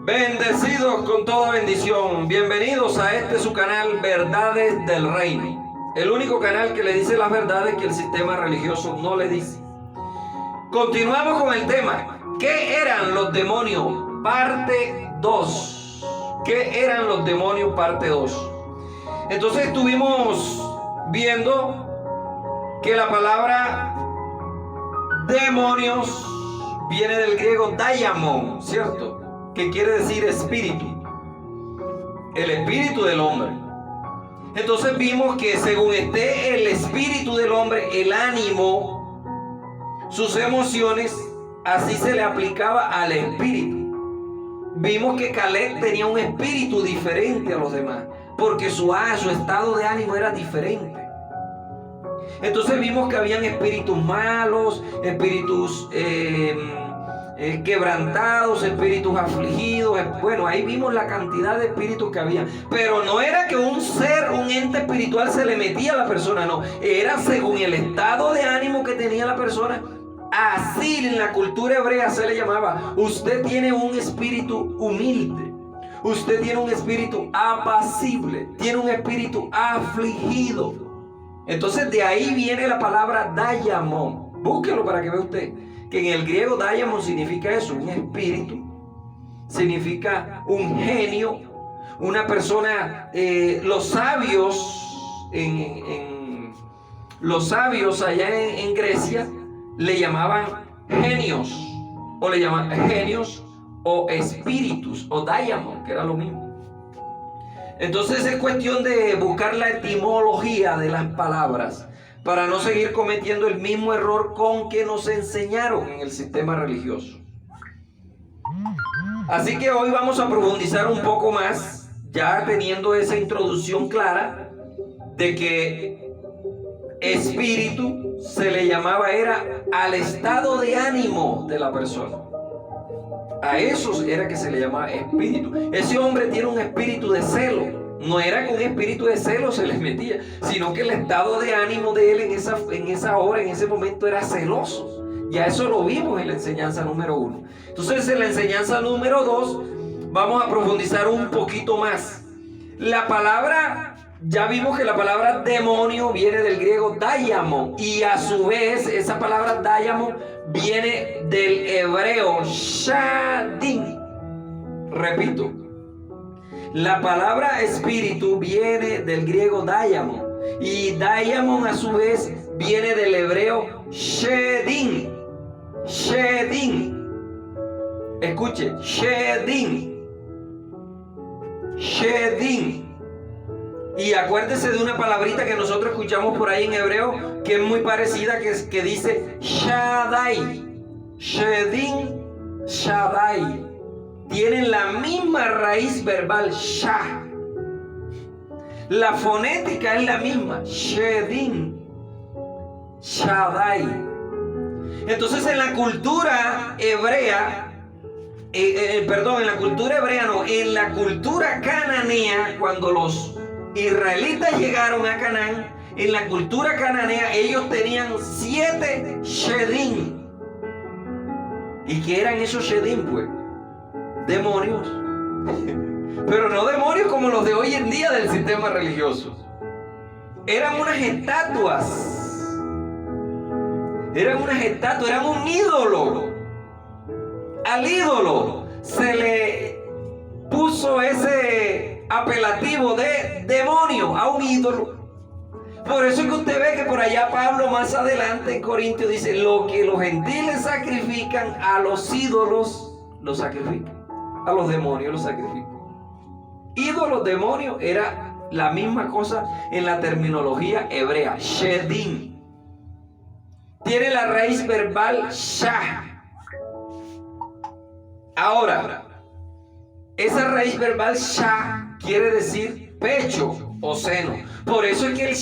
Bendecidos con toda bendición. Bienvenidos a este su canal Verdades del Reino. El único canal que le dice las verdades que el sistema religioso no le dice. Continuamos con el tema. ¿Qué eran los demonios? Parte 2. ¿Qué eran los demonios? Parte 2. Entonces estuvimos viendo que la palabra demonios viene del griego daimon, ¿cierto? Que quiere decir espíritu, el espíritu del hombre. Entonces vimos que según esté el espíritu del hombre, el ánimo, sus emociones, así se le aplicaba al espíritu. Vimos que Caleb tenía un espíritu diferente a los demás, porque su estado de ánimo era diferente. Entonces vimos que habían espíritus malos, espíritus quebrantados, espíritus afligidos. Bueno, ahí vimos la cantidad de espíritus que había. Pero no era que un ente espiritual se le metía a la persona, no. Era según el estado de ánimo que tenía la persona. Así en la cultura hebrea se le llamaba. Usted tiene un espíritu humilde. Usted tiene un espíritu apacible. Tiene un espíritu afligido. Entonces de ahí viene la palabra daimon. Búsquelo para que vea usted que en el griego daimon significa eso, un espíritu, significa un genio, una persona. Los sabios allá en Grecia le llamaban genios, o le llamaban genios o espíritus, o daimon, que era lo mismo. Entonces es cuestión de buscar la etimología de las palabras para no seguir cometiendo el mismo error con que nos enseñaron en el sistema religioso. Así que hoy vamos a profundizar un poco más, ya teniendo esa introducción clara de que espíritu se le llamaba era al estado de ánimo de la persona. A eso era que se le llamaba espíritu. Ese hombre tiene un espíritu de celo. No era que un espíritu de celo se les metía, sino que el estado de ánimo de él en esa hora, en ese momento, era celoso. Ya eso lo vimos en la enseñanza número 1. Entonces en la enseñanza número 2 vamos a profundizar un poquito más. La palabra, ya vimos que la palabra demonio viene del griego daimon, y a su vez esa palabra daimon viene del hebreo shadin. Repito, la palabra espíritu viene del griego daimon, y daimon a su vez viene del hebreo shedin. Shedin. Escuche, shedin. Shedin. Y acuérdese de una palabrita que nosotros escuchamos por ahí en hebreo, que es muy parecida, que dice Shaddai. Shedin, Shaddai. Tienen la misma raíz verbal, Shah. La fonética es la misma, Shedin, Shaddai. Entonces en la cultura hebrea, en la cultura cananea, cuando los israelitas llegaron a Canaán, en la cultura cananea ellos tenían 7 Shedim. ¿Y qué eran esos Shedim, pues? Demonios. Pero no demonios como los de hoy en día del sistema religioso. Eran unas estatuas. Eran un ídolo. Al ídolo se le puso ese apelativo de demonio a un ídolo. Por eso es que usted ve que por allá Pablo más adelante en Corintios dice: lo que los gentiles sacrifican, a los ídolos los sacrifican. A los demonios los sacrifican. Ídolos, demonios, era la misma cosa en la terminología hebrea. Shedim. Tiene la raíz verbal shah. Ahora, esa raíz verbal shah quiere decir pecho o seno. Por eso es que el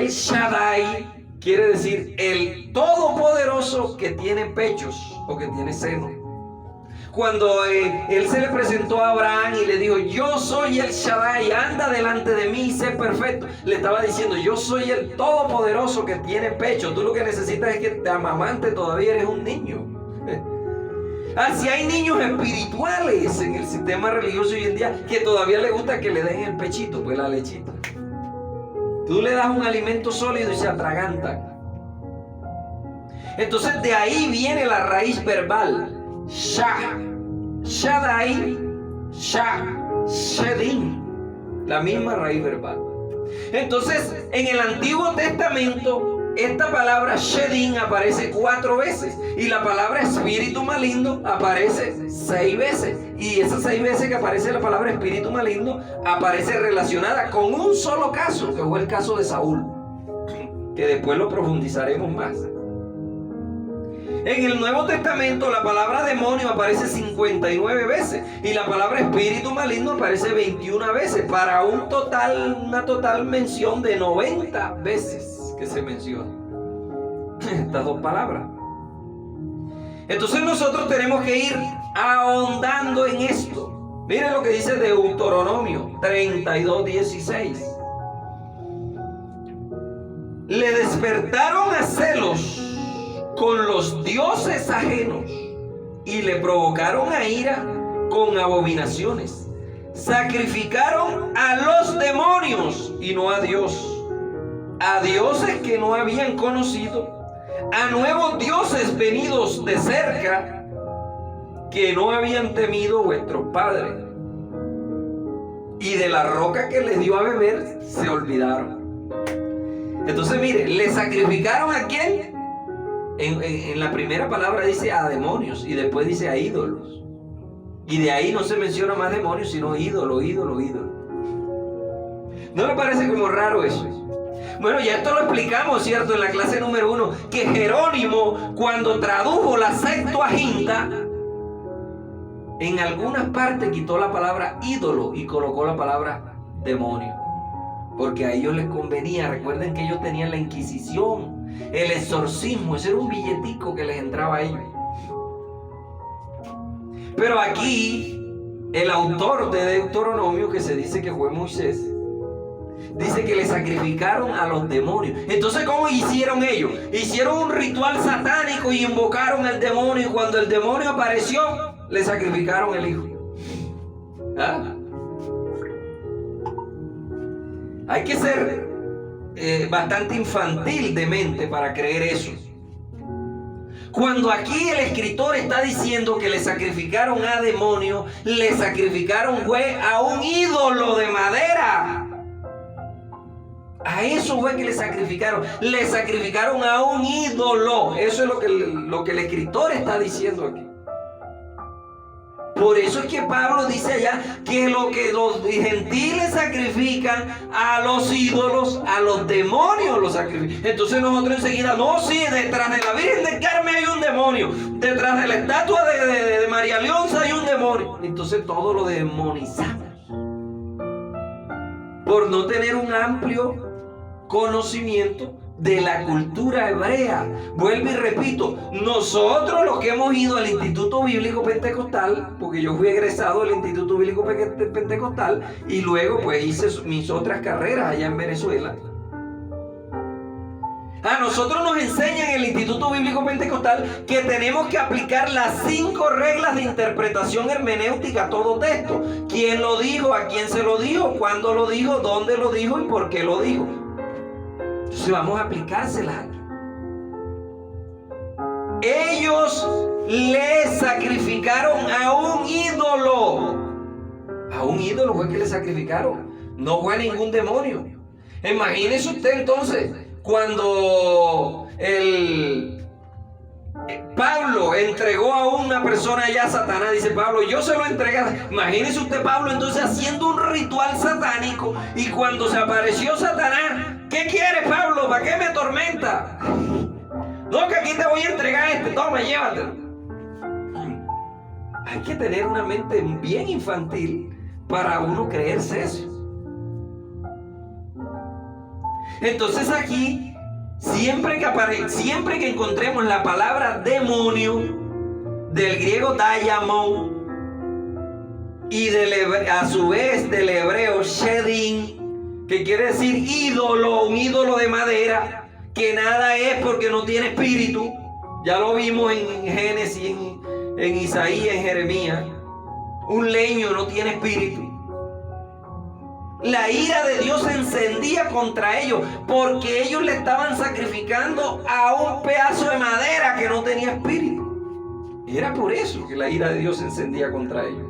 Shaddai quiere decir el todopoderoso que tiene pechos o que tiene seno. Cuando él se le presentó a Abraham y le dijo: yo soy el Shaddai, anda delante de mí y sé perfecto, le estaba diciendo: yo soy el todopoderoso que tiene pecho. Tú lo que necesitas es que te amamante, todavía eres un niño. Si hay niños espirituales en el sistema religioso hoy en día que todavía les gusta que le den el pechito, pues la lechita. Tú le das un alimento sólido y se atragantan. Entonces de ahí viene la raíz verbal. Shaddai, Shedim. La misma raíz verbal. Entonces en el Antiguo Testamento esta palabra Shedim aparece 4 veces y la palabra espíritu maligno aparece 6 veces. Y esas 6 veces que aparece la palabra espíritu maligno aparece relacionada con un solo caso, que fue el caso de Saúl, que después lo profundizaremos más. En el Nuevo Testamento la palabra demonio aparece 59 veces y la palabra espíritu maligno aparece 21 veces para una total mención de 90 veces que se menciona estas 2 palabras. Entonces nosotros tenemos que ir ahondando en esto. Miren lo que dice Deuteronomio 32:16. Le despertaron a celos con los dioses ajenos y le provocaron a ira con abominaciones. Sacrificaron a los demonios y no a Dios, a dioses que no habían conocido, a nuevos dioses venidos de cerca que no habían temido vuestros padres, y de la roca que les dio a beber se olvidaron. Entonces mire, ¿le sacrificaron a quién? En la primera palabra dice a demonios y después dice a ídolos. Y de ahí no se menciona más demonios, sino ídolo. ¿No le parece como raro eso? Bueno, ya esto lo explicamos, ¿cierto? En la clase número 1, que Jerónimo, cuando tradujo la Septuaginta, en algunas partes quitó la palabra ídolo y colocó la palabra demonio. Porque a ellos les convenía. Recuerden que ellos tenían la Inquisición, el exorcismo. Ese era un billetico que les entraba a ellos. Pero aquí, el autor de Deuteronomio, que se dice que fue Moisés, dice que le sacrificaron a los demonios. Entonces, ¿cómo hicieron ellos? Hicieron un ritual satánico y invocaron al demonio. Y cuando el demonio apareció, le sacrificaron el hijo. Hay que ser bastante infantil de mente para creer eso. Cuando aquí el escritor está diciendo que le sacrificaron a demonios, le sacrificaron a un ídolo de madera. A eso fue que le sacrificaron a un ídolo. Eso es lo que el escritor está diciendo aquí. Por eso es que Pablo dice allá que lo que los gentiles sacrifican a los ídolos, a los demonios los sacrifican. Entonces nosotros enseguida, no, sí, detrás de la Virgen del Carmen hay un demonio, detrás de la estatua de María Leonza hay un demonio. Entonces todo lo demonizamos por no tener un amplio conocimiento de la cultura hebrea. Vuelvo y repito, nosotros los que hemos ido al Instituto Bíblico Pentecostal, porque yo fui egresado del Instituto Bíblico Pentecostal y luego pues hice mis otras carreras allá en Venezuela. A nosotros nos enseñan en el Instituto Bíblico Pentecostal que tenemos que aplicar las 5 reglas de interpretación hermenéutica a todo texto. ¿Quién lo dijo? ¿A quién se lo dijo? ¿Cuándo lo dijo? ¿Dónde lo dijo? ¿Y por qué lo dijo? Entonces vamos a aplicárselas aquí. Ellos le sacrificaron a un ídolo. A un ídolo fue que le sacrificaron. No fue a ningún demonio. Imagínese usted entonces cuando Pablo entregó a una persona allá a Satanás. Dice Pablo, yo se lo entregué. Imagínese usted Pablo entonces haciendo un ritual satánico y cuando se apareció Satanás, ¿qué quiere Pablo? ¿Para qué me atormenta? No, que aquí te voy a entregar toma, llévatelo. Hay que tener una mente bien infantil para uno creerse eso. Entonces aquí, siempre que encontremos la palabra demonio, del griego daimon, y a su vez del hebreo shedim, que quiere decir ídolo, un ídolo de madera, que nada es porque no tiene espíritu. Ya lo vimos en Génesis, en Isaías, en Jeremías, un leño no tiene espíritu. La ira de Dios se encendía contra ellos porque ellos le estaban sacrificando a un pedazo de madera que no tenía espíritu. Y era por eso que la ira de Dios se encendía contra ellos.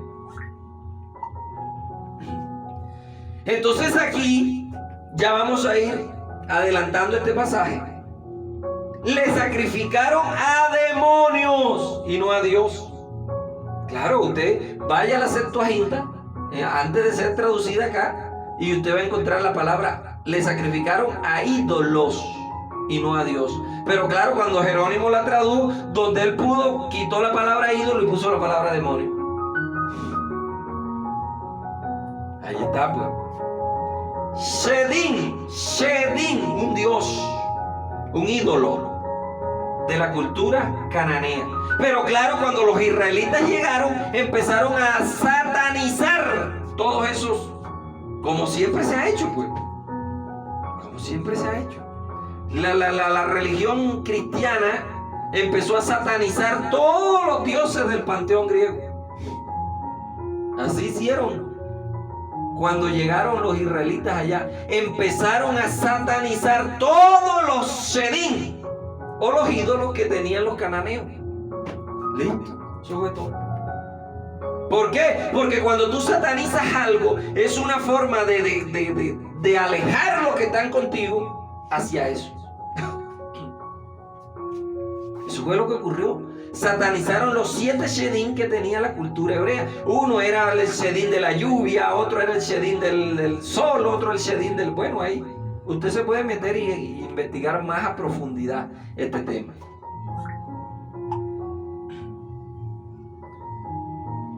Entonces aquí ya vamos a ir adelantando este pasaje. Le sacrificaron a demonios y no a Dios. Claro, usted vaya a la Septuaginta antes de ser traducida acá y usted va a encontrar la palabra: le sacrificaron a ídolos y no a Dios. Pero claro, cuando Jerónimo la tradujo, donde él pudo, quitó la palabra ídolo y puso la palabra demonio. Ahí está, pues. Shedin, un dios, un ídolo de la cultura cananea. Pero claro, cuando los israelitas llegaron, empezaron a satanizar todos esos, como siempre se ha hecho, pues. Como siempre se ha hecho. La religión cristiana empezó a satanizar todos los dioses del panteón griego. Así hicieron. Cuando llegaron los israelitas allá, empezaron a satanizar todos los Shedin, o los ídolos que tenían los cananeos. Listo, eso fue todo. ¿Por qué? Porque cuando tú satanizas algo, es una forma de alejar los que están contigo hacia eso. Eso fue lo que ocurrió. Satanizaron los 7 Shedin que tenía la cultura hebrea. Uno era el Shedin de la lluvia, otro era el Shedin del sol, otro el Shedin del... Bueno, ahí usted se puede meter y investigar más a profundidad este tema.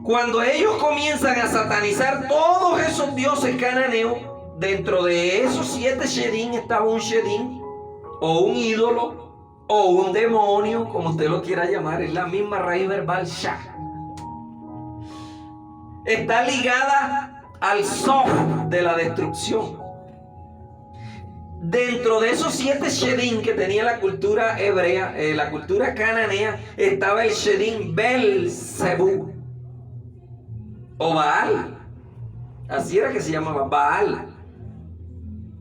Cuando ellos comienzan a satanizar todos esos dioses cananeos, dentro de esos 7 Shedin estaba un Shedin o un ídolo o un demonio, como usted lo quiera llamar. Es la misma raíz verbal, Shah. Está ligada al Sof de la destrucción. Dentro de esos 7 Shedin que tenía la cultura hebrea, la cultura cananea, estaba el Shedin Belzebú o Baal. Así era que se llamaba, Baal.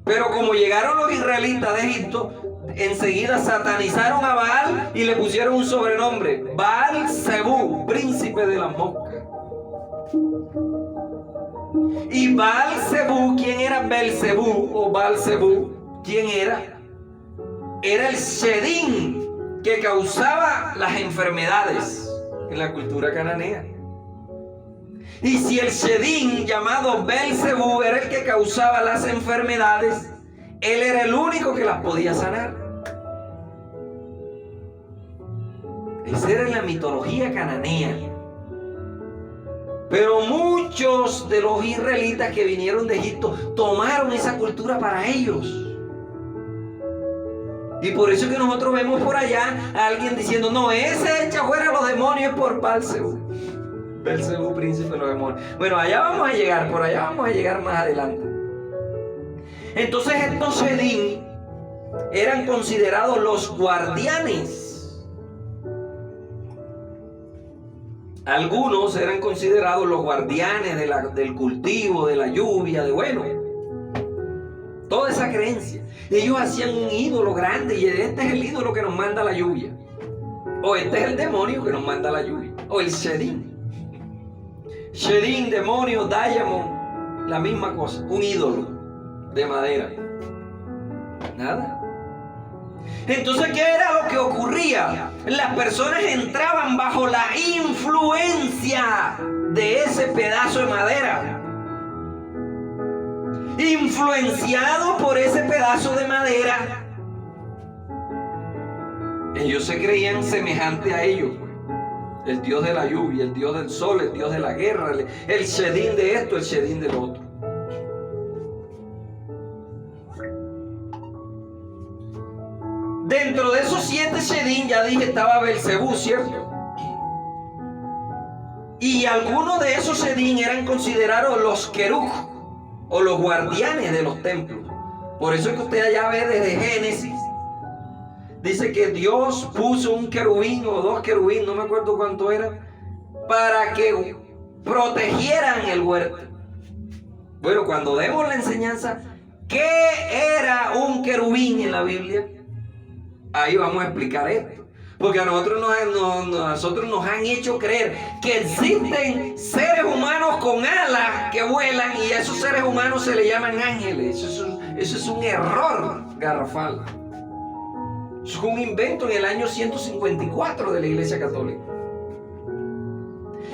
Pero como llegaron los israelitas de Egipto, enseguida satanizaron a Baal y le pusieron un sobrenombre: Baal-Zebú, príncipe de las moscas. Y Baal-Zebú, ¿quién era Belzebú o Baal-Zebú? ¿Quién era? Era el Shedin que causaba las enfermedades en la cultura cananea. Y si el Shedin llamado Belzebú era el que causaba las enfermedades, él era el único que las podía sanar. Esa era la mitología cananea. Pero muchos de los israelitas que vinieron de Egipto tomaron esa cultura para ellos. Y por eso que nosotros vemos por allá a alguien diciendo: no, ese echa fuera a los demonios por Belzebú. Belzebú, príncipe de los demonios. Bueno, allá vamos a llegar, por allá vamos a llegar más adelante. Entonces estos Shedin eran considerados los guardianes. Algunos eran considerados los guardianes del cultivo, de la lluvia, toda esa creencia. Ellos hacían un ídolo grande y este es el ídolo que nos manda la lluvia. O este es el demonio que nos manda la lluvia. O el Shedin. Shedin, demonio, Diamond, la misma cosa, un ídolo de madera. Nada. Entonces, ¿qué era lo que ocurría? Las personas entraban bajo la influencia de ese pedazo de madera. Influenciado por ese pedazo de madera, ellos se creían semejante a ellos. El dios de la lluvia, el dios del sol, el dios de la guerra, el Shedin de esto, el Shedin del otro. Dentro de esos 7 Shedin, ya dije, estaba Belzebú, ¿cierto? Y algunos de esos Shedin eran considerados los Keruj, o los guardianes de los templos. Por eso es que usted allá ve desde Génesis, dice que Dios puso un querubín o 2 querubín, no me acuerdo cuánto era, para que protegieran el huerto. Bueno, cuando demos la enseñanza, ¿qué era un querubín en la Biblia? Ahí vamos a explicar esto. Porque a nosotros nos han hecho creer que existen seres humanos con alas que vuelan y a esos seres humanos se le llaman ángeles. Eso es un error garrafal. Eso es un invento en el año 154 de la Iglesia Católica.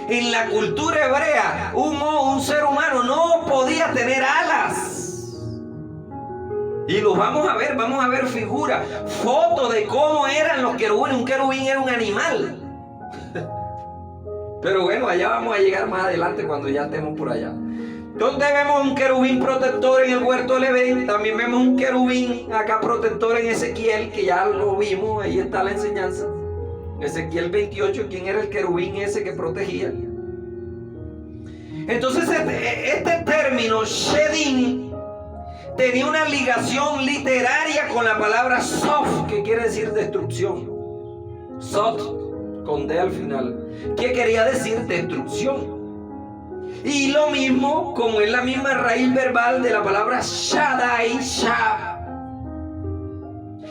En la cultura hebrea, un ser humano no podía tener alas. Y los vamos a ver figuras, fotos de cómo eran los querubines. Un querubín era un animal. Pero bueno, allá vamos a llegar más adelante cuando ya estemos por allá. Entonces vemos un querubín protector en el huerto del Edén. También vemos un querubín acá protector en Ezequiel, que ya lo vimos, ahí está la enseñanza. Ezequiel 28, ¿quién era el querubín ese que protegía? Entonces este término, Shedim, tenía una ligación literaria con la palabra Sof, que quiere decir destrucción. Sot, con D al final, que quería decir destrucción. Y lo mismo, como es la misma raíz verbal de la palabra Shaddai, Shab.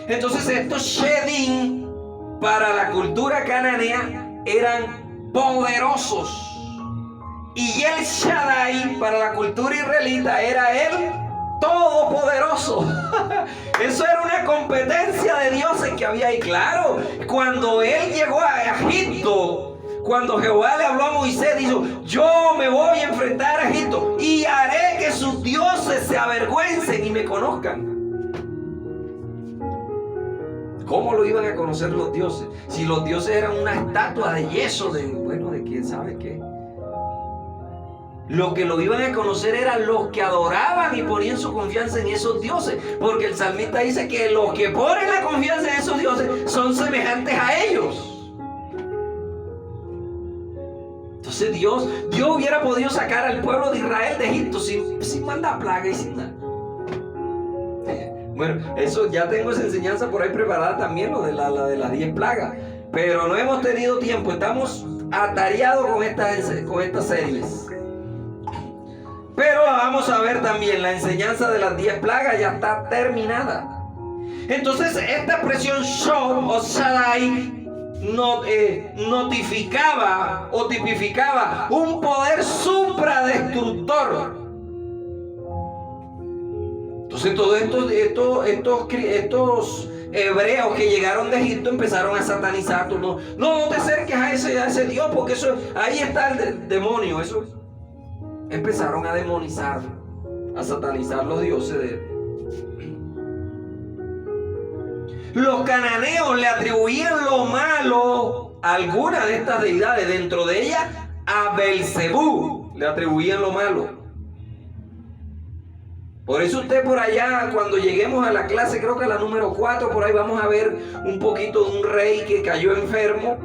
Entonces estos Shedim, para la cultura cananea, eran poderosos. Y el Shaddai, para la cultura israelita, era el todopoderoso. Eso era una competencia de dioses que había ahí. Claro, cuando él llegó a Egipto, cuando Jehová le habló a Moisés, dijo: yo me voy a enfrentar a Egipto y haré que sus dioses se avergüencen y me conozcan. ¿Cómo lo iban a conocer los dioses? Si los dioses eran una estatua de yeso, de quién sabe qué. Lo que lo iban a conocer eran los que adoraban y ponían su confianza en esos dioses. Porque el salmista dice que los que ponen la confianza en esos dioses son semejantes a ellos. Entonces Dios hubiera podido sacar al pueblo de Israel de Egipto sin mandar plaga y sin nada. Bueno, eso ya tengo esa enseñanza por ahí preparada también, lo de las 10 plagas. Pero no hemos tenido tiempo, estamos atareados con estas series. Pero la vamos a ver también, la enseñanza de las 10 plagas ya está terminada. Entonces esta expresión Shod o Shaddai notificaba o tipificaba un poder supradestructor. Entonces todos estos hebreos que llegaron de Egipto empezaron a satanizar. No te acerques a ese Dios, porque ahí está el demonio. Empezaron a demonizar, a satanizar los dioses de él. Los cananeos le atribuían lo malo a alguna de estas deidades. Dentro de ellas, a Belcebú le atribuían lo malo. Por eso usted por allá, cuando lleguemos a la clase, creo que a la número 4, por ahí vamos a ver un poquito de un rey que cayó enfermo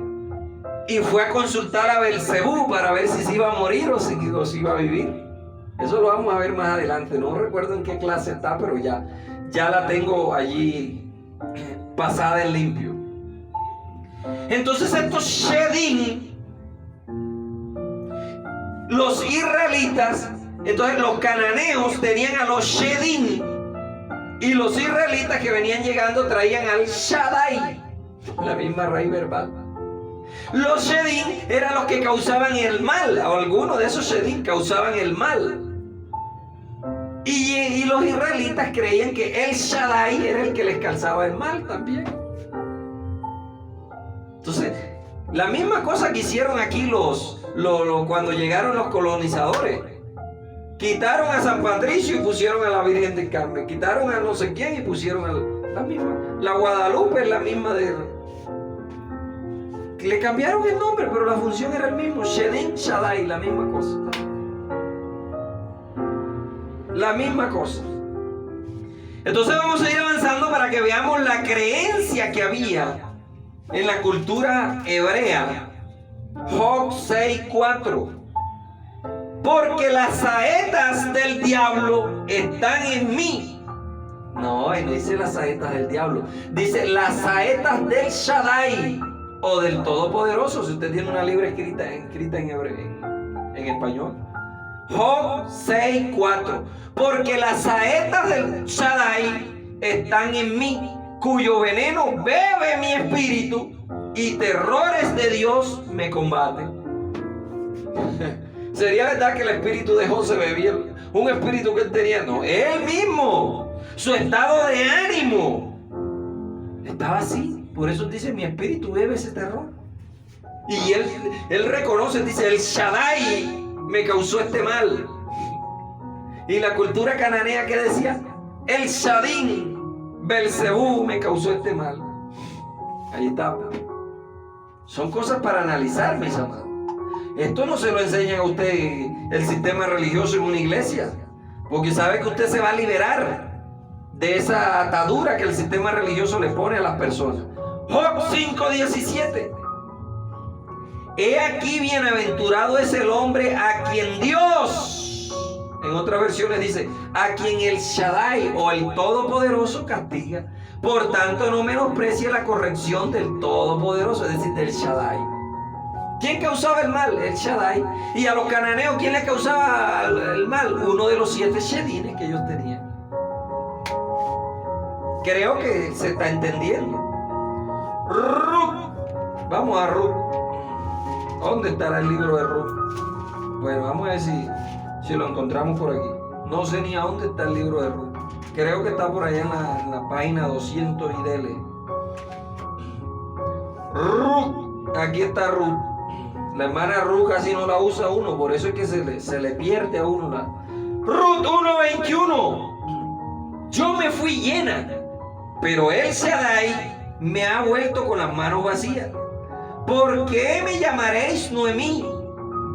y fue a consultar a Belcebú para ver si se iba a morir o si iba a vivir. Eso lo vamos a ver más adelante. No recuerdo en qué clase está, pero ya la tengo allí pasada en limpio. Entonces estos Shedim, los israelitas, entonces los cananeos tenían a los Shedim y los israelitas que venían llegando traían al Shaddai, la misma raíz verbal. Los Shedim eran los que causaban el mal, o algunos de esos Shedim causaban el mal. Y los israelitas creían que el Shaddai era el que les causaba el mal también. Entonces, la misma cosa que hicieron aquí cuando llegaron los colonizadores. Quitaron a San Patricio y pusieron a la Virgen del Carmen. Quitaron a no sé quién y pusieron a la misma. La Guadalupe es la misma le cambiaron el nombre, pero la función era el mismo. Shedim, Shaddai, la misma cosa. La misma cosa. Entonces vamos a ir avanzando para que veamos la creencia que había en la cultura hebrea. Job 6:4. Porque las saetas del diablo están en mí. No dice las saetas del diablo. Dice las saetas del Shaddai o del Todopoderoso, si usted tiene una Biblia escrita en español. Job 6:4. Porque las saetas del Shaddai están en mí, cuyo veneno bebe mi espíritu, y terrores de Dios me combaten. ¿Sería verdad que el espíritu de Job se bebía? Un espíritu que él tenía. No, él mismo, su estado de ánimo estaba así. Por eso dice: mi espíritu bebe ese terror. Y él reconoce, dice: el Shaddai me causó este mal. Y la cultura cananea, ¿qué decía? El Shaddin, Belcebú, me causó este mal. Ahí está. Son cosas para analizar, mis amados. Esto no se lo enseña a usted el sistema religioso en una iglesia, porque sabe que usted se va a liberar de esa atadura que el sistema religioso le pone a las personas. Job 5:17. He aquí bienaventurado es el hombre a quien Dios, en otras versiones dice, a quien el Shaddai o el Todopoderoso castiga. Por tanto, no menosprecie la corrección del Todopoderoso, es decir, del Shaddai. ¿Quién causaba el mal? El Shaddai. Y a los cananeos, ¿quién les causaba el mal? Uno de los 7 shedines que ellos tenían. Creo que se está entendiendo. Ruth. Vamos a Ruth. ¿Dónde estará el libro de Ruth? Bueno, vamos a ver si lo encontramos por aquí. No sé ni a dónde está el libro de Ruth. Creo que está por allá en la página 200 y dele. Ruth. Aquí está Ruth. La hermana Ruth casi no la usa uno, por eso es que se le pierde a uno la. Ruth 1:21. Yo me fui llena, pero el Shaddai me ha vuelto con las manos vacías. ¿Por qué me llamaréis Noemí?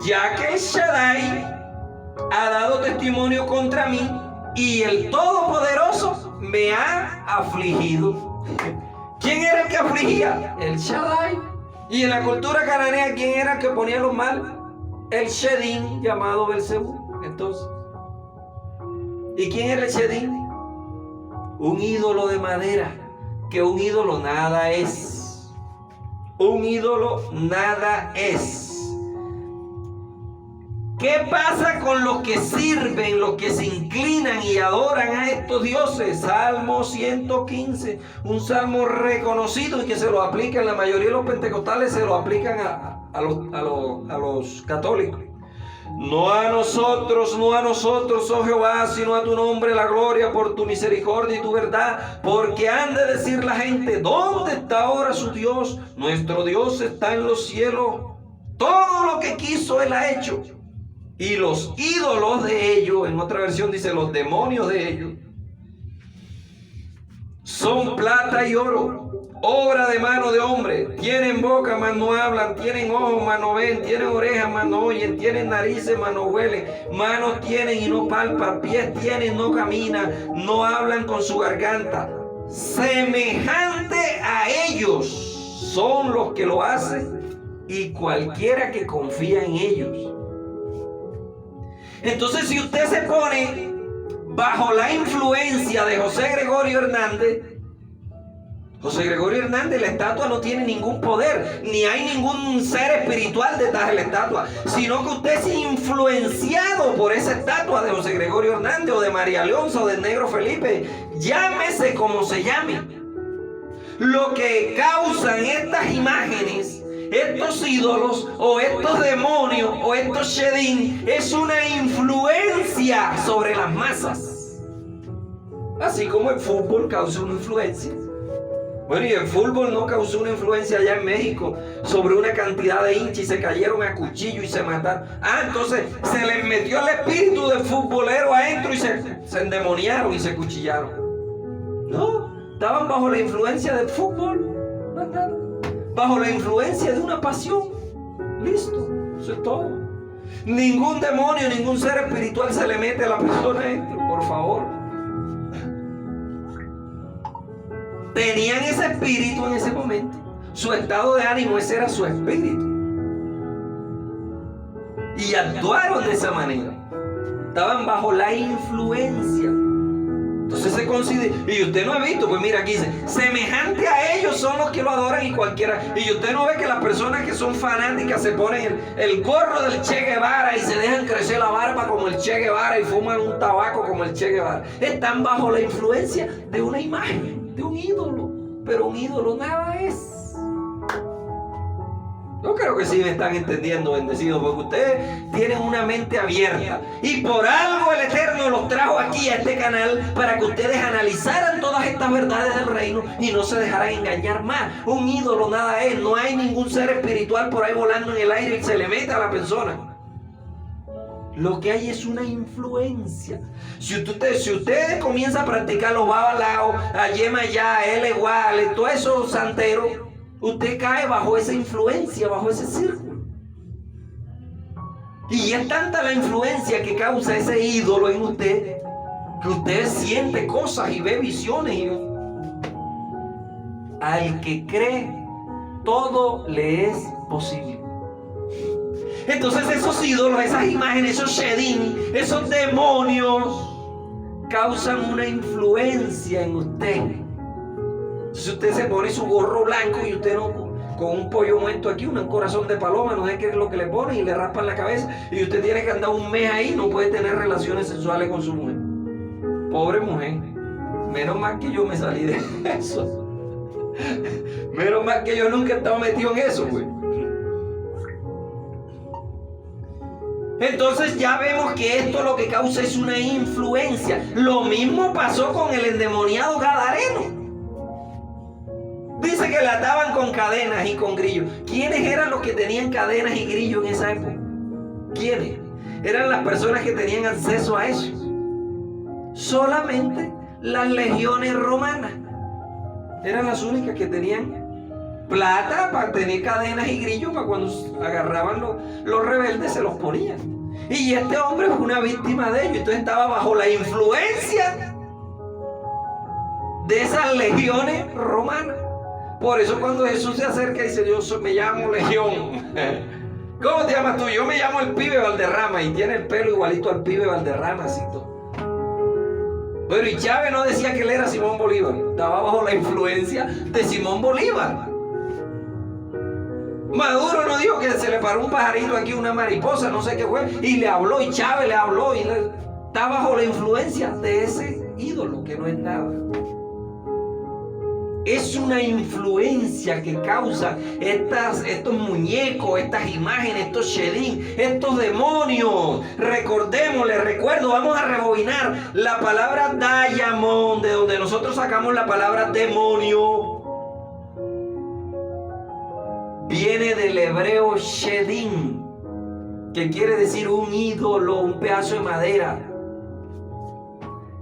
Ya que el Shaddai ha dado testimonio contra mí y el Todopoderoso me ha afligido. ¿Quién era el que afligía? El Shaddai. Y en la cultura cananea, ¿quién era el que ponía los mal? El Shedín, llamado Belcebú. Entonces, ¿y quién era el Shedín? Un ídolo de madera, que un ídolo nada es. Un ídolo nada es. ¿Qué pasa con los que sirven, los que se inclinan y adoran a estos dioses? Salmo 115, un salmo reconocido y que se lo aplican, la mayoría de los pentecostales se lo aplican a los católicos. No a nosotros, oh Jehová, sino a tu nombre la gloria por tu misericordia y tu verdad, porque han de decir la gente, ¿dónde está ahora su Dios? Nuestro Dios está en los cielos. Todo lo que quiso Él ha hecho. Y los ídolos de ellos, en otra versión dice los demonios de ellos, son plata y oro, obra de mano de hombre. Tienen boca, mas no hablan, tienen ojos, mas no ven, tienen orejas, mas no oyen, tienen narices, mas no huelen, manos tienen y no palpan, pies tienen, no caminan, no hablan con su garganta. Semejante a ellos son los que lo hacen y cualquiera que confía en ellos. Entonces, si usted se pone bajo la influencia de José Gregorio Hernández, la estatua no tiene ningún poder, ni hay ningún ser espiritual detrás de la estatua, sino que usted es influenciado por esa estatua de José Gregorio Hernández, o de María Leonza, o del Negro Felipe, llámese como se llame. Lo que causan estas imágenes, estos ídolos o estos demonios o estos shedín, es una influencia sobre las masas. Así como el fútbol causa una influencia. Bueno, y el fútbol no causó una influencia allá en México sobre una cantidad de hinchas y se cayeron a cuchillo y se mataron. Entonces se les metió el espíritu del futbolero adentro y se endemoniaron y se cuchillaron. No, estaban bajo la influencia del fútbol. Bajo la influencia de una pasión. Listo, eso es todo. Ningún demonio, ningún ser espiritual se le mete a la persona adentro, por favor. Tenían ese espíritu en ese momento. Su estado de ánimo, ese era su espíritu. Y actuaron de esa manera. Estaban bajo la influencia. Entonces se considera, y usted no ha visto, pues mira, aquí dice, semejante a ellos son los que lo adoran y cualquiera. Y usted no ve que las personas que son fanáticas se ponen el gorro del Che Guevara y se dejan crecer la barba como el Che Guevara y fuman un tabaco como el Che Guevara. Están bajo la influencia de una imagen, de un ídolo. Pero un ídolo nada es. Yo creo que sí me están entendiendo, bendecidos, porque ustedes tienen una mente abierta. Y por algo el Eterno los trajo aquí a este canal para que ustedes analizaran todas estas verdades del reino y no se dejaran engañar más. Un ídolo nada es. No hay ningún ser espiritual por ahí volando en el aire y se le mete a la persona. Lo que hay es una influencia. Si usted comienza a practicar los babalaos, a Yemayá, él igual, todo eso santero, usted cae bajo esa influencia, bajo ese círculo. Y es tanta la influencia que causa ese ídolo en usted, que usted siente cosas y ve visiones. Al que cree, todo le es posible. Entonces esos ídolos, esas imágenes, esos shedim, esos demonios, causan una influencia en usted. Si usted se pone su gorro blanco y usted no, con un pollo muerto aquí, un corazón de paloma, no sé qué es lo que le ponen y le raspan la cabeza, y usted tiene que andar un mes ahí, no puede tener relaciones sexuales con su mujer. Pobre mujer. Menos mal que yo me salí de eso. Menos mal que yo nunca he estado metido en eso, güey. Entonces ya vemos que esto lo que causa es una influencia. Lo mismo pasó con el endemoniado gadareno. Dice que le ataban con cadenas y con grillos. ¿Quiénes eran los que tenían cadenas y grillos en esa época? ¿Quiénes? Eran las personas que tenían acceso a eso. Solamente las legiones romanas eran las únicas que tenían plata para tener cadenas y grillos, para cuando agarraban los rebeldes se los ponían. Y este hombre fue una víctima de ellos. Entonces estaba bajo la influencia de esas legiones romanas. Por eso cuando Jesús se acerca y dice, yo me llamo Legión. ¿Cómo te llamas tú? Yo me llamo el pibe Valderrama. Y tiene el pelo igualito al pibe Valderrama, así todo. Pero y Chávez no decía que él era Simón Bolívar. Estaba bajo la influencia de Simón Bolívar. Maduro no dijo que se le paró un pajarito aquí, una mariposa, no sé qué fue, y le habló, y Chávez le habló, está bajo la influencia de ese ídolo que no es nada. Es una influencia que causa estos muñecos, estas imágenes, estos shedim, estos demonios. Recordémosle, vamos a rebobinar la palabra dayamón, de donde nosotros sacamos la palabra demonio. Viene del hebreo shedim, que quiere decir un ídolo, un pedazo de madera.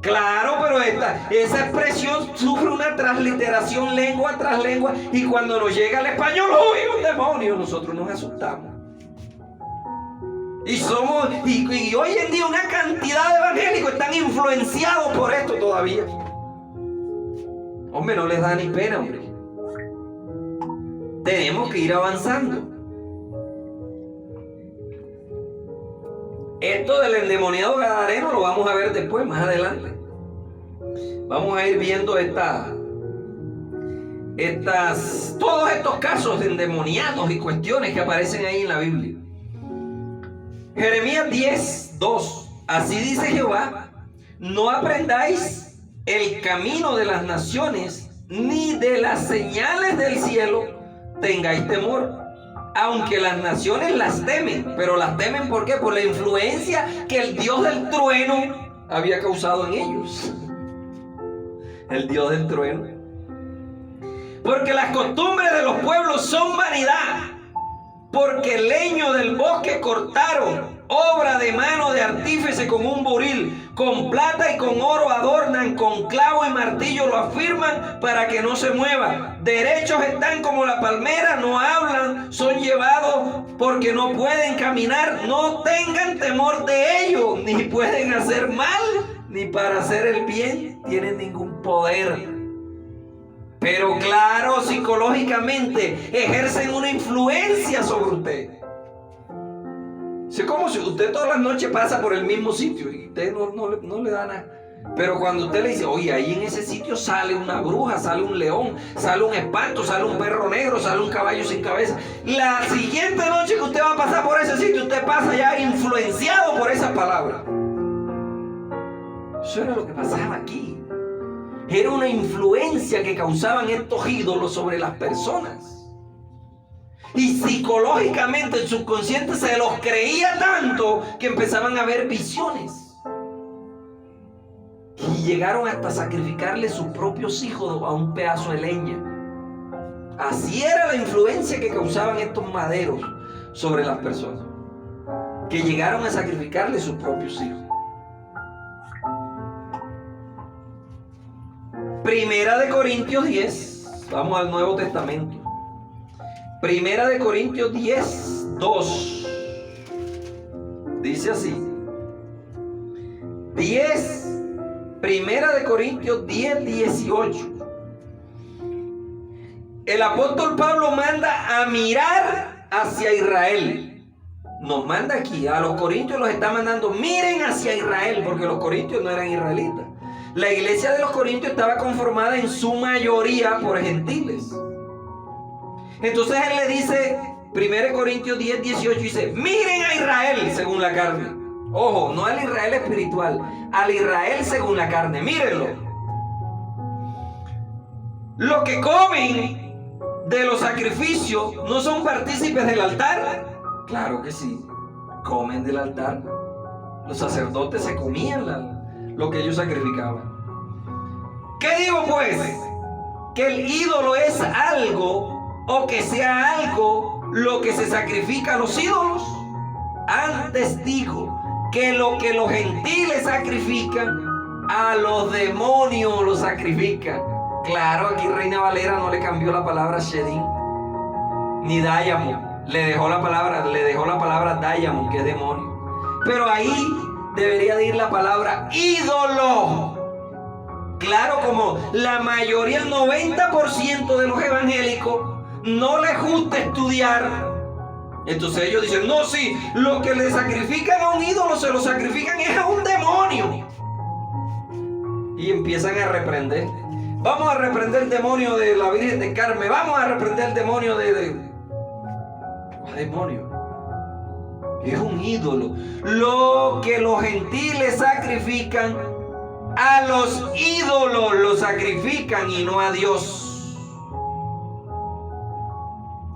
Claro, pero esa expresión sufre una transliteración lengua tras lengua, y cuando nos llega al español, ¡uy, un demonio! Nosotros nos asustamos. Y hoy en día una cantidad de evangélicos están influenciados por esto todavía. Hombre, no les da ni pena, hombre. Tenemos que ir avanzando. Esto del endemoniado gadareno lo vamos a ver después, más adelante. Vamos a ir viendo todos estos casos de endemoniados y cuestiones que aparecen ahí en la Biblia. Jeremías 10:2. Así dice Jehová: no aprendáis el camino de las naciones, ni de las señales del cielo tengáis temor. Aunque las naciones las temen, pero las temen ¿por qué? Por la influencia que el Dios del trueno había causado en ellos. El Dios del trueno. Porque las costumbres de los pueblos son vanidad. Porque el leño del bosque cortaron, obra de mano de artífice con un buril. Con plata y con oro adornan, con clavo y martillo lo afirman para que no se mueva. Derechos están como la palmera, no hablan, son llevados porque no pueden caminar. No tengan temor de ellos, ni pueden hacer mal, ni para hacer el bien tienen ningún poder. Pero claro, psicológicamente ejercen una influencia sobre usted. Es como si usted todas las noches pasa por el mismo sitio y usted no le da nada. Pero cuando usted le dice, oye, ahí en ese sitio sale una bruja, sale un león, sale un espanto, sale un perro negro, sale un caballo sin cabeza. La siguiente noche que usted va a pasar por ese sitio, usted pasa ya influenciado por esa palabra. Eso era lo que pasaba aquí. Era una influencia que causaban estos ídolos sobre las personas. Y psicológicamente el subconsciente se los creía tanto que empezaban a ver visiones. Y llegaron hasta sacrificarle sus propios hijos a un pedazo de leña. Así era la influencia que causaban estos maderos sobre las personas, que llegaron a sacrificarle sus propios hijos. Primera de Corintios 10, vamos al Nuevo Testamento. Primera de Corintios 10, 2. Dice así. Primera de Corintios 10, 18. El apóstol Pablo manda a mirar hacia Israel. Nos manda aquí, a los corintios los está mandando, miren hacia Israel, porque los corintios no eran israelitas. La iglesia de los corintios estaba conformada en su mayoría por gentiles. Entonces él le dice, 1 Corintios 10, 18, dice, miren a Israel según la carne. Ojo, no al Israel espiritual, al Israel según la carne, mírenlo. Los que comen de los sacrificios no son partícipes del altar. Claro que sí, comen del altar. Los sacerdotes se comían lo que ellos sacrificaban. ¿Qué digo pues? Que el ídolo es algo, o que sea algo lo que se sacrifica a los ídolos. Antes digo que lo que los gentiles sacrifican, a los demonios los sacrifican. Claro, aquí Reina Valera no le cambió la palabra Shedim ni Diamond, le dejó la palabra Diamond, que es demonio. Pero ahí debería de ir la palabra ídolo. Claro, como la mayoría, el 90% de los evangélicos no les gusta estudiar. Entonces ellos dicen, no, sí, lo que le sacrifican a un ídolo se lo sacrifican es a un demonio. Y empiezan a reprender. Vamos a reprender el demonio de la Virgen de Carmen. Vamos a reprender el demonio demonio. Es un ídolo. Lo que los gentiles sacrifican, a los ídolos los sacrifican y no a Dios.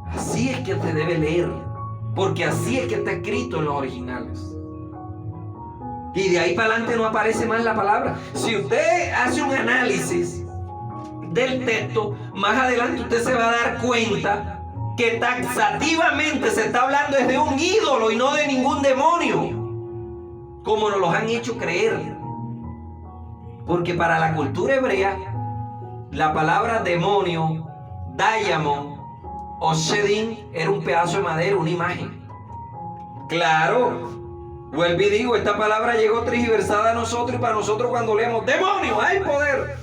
Así es que se debe leer, porque así es que está escrito en los originales. Y de ahí para adelante no aparece más la palabra. Si usted hace un análisis del texto, más adelante usted se va a dar cuenta que taxativamente se está hablando de un ídolo y no de ningún demonio, como nos los han hecho creer. Porque para la cultura hebrea, la palabra demonio, Diamond o Shedim era un pedazo de madera, una imagen. Claro, vuelvo y digo, esta palabra llegó transversada a nosotros, y para nosotros cuando leemos demonio, hay poder.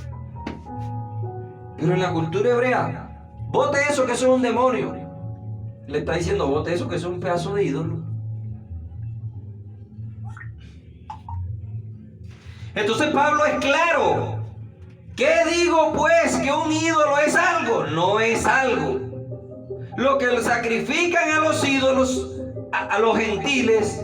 Pero en la cultura hebrea, bote eso que eso es un demonio. Le está diciendo, bote eso que eso es un pedazo de ídolo. Entonces Pablo es claro. ¿Qué digo pues? ¿Que un ídolo es algo? No es algo. Lo que sacrifican a los ídolos, a los gentiles,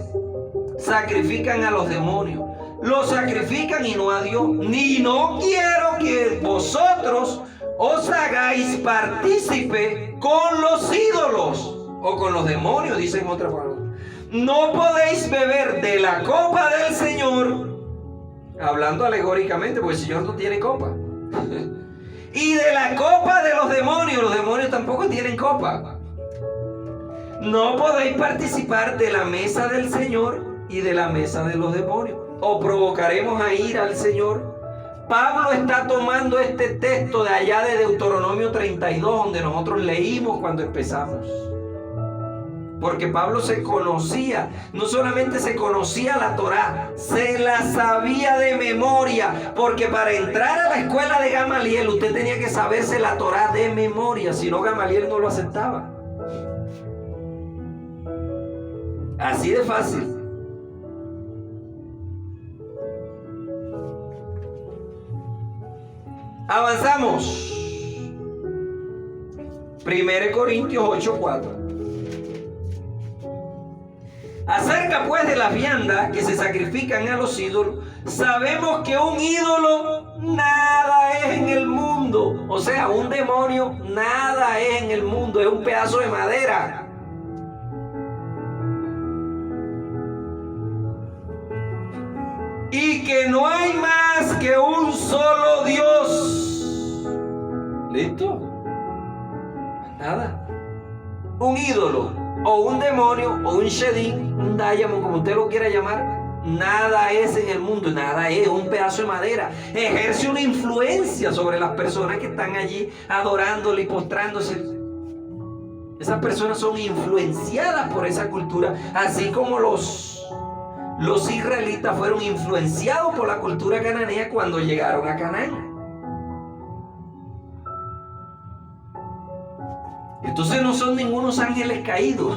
sacrifican a los demonios. Los sacrifican y no a Dios. Ni no quiero que vosotros os hagáis partícipe con los ídolos o con los demonios, dicen otra palabra. No podéis beber de la copa del Señor, hablando alegóricamente, porque el Señor no tiene copa. Y de la copa de los demonios tampoco tienen copa. No podéis participar de la mesa del Señor y de la mesa de los demonios, o provocaremos a ira al Señor. Pablo está tomando este texto de allá de Deuteronomio 32, donde nosotros leímos cuando empezamos. Porque Pablo se conocía, no solamente se conocía la Torá, se la sabía de memoria. Porque para entrar a la escuela de Gamaliel, usted tenía que saberse la Torá de memoria, si no Gamaliel no lo aceptaba. Así de fácil. Avanzamos. 1 Corintios 8:4. Acerca pues de las viandas que se sacrifican a los ídolos, sabemos que un ídolo nada es en el mundo. O sea, un demonio nada es en el mundo, es un pedazo de madera. Y que no hay más que un solo Dios. ¿Listo? Nada. Un ídolo, o un demonio, o un Shedim, un Diamond, como usted lo quiera llamar, nada es en el mundo, nada es un pedazo de madera. Ejerce una influencia sobre las personas que están allí adorándole y postrándose. Esas personas son influenciadas por esa cultura, así como los israelitas fueron influenciados por la cultura cananea cuando llegaron a Canaán. Entonces no son ningunos ángeles caídos.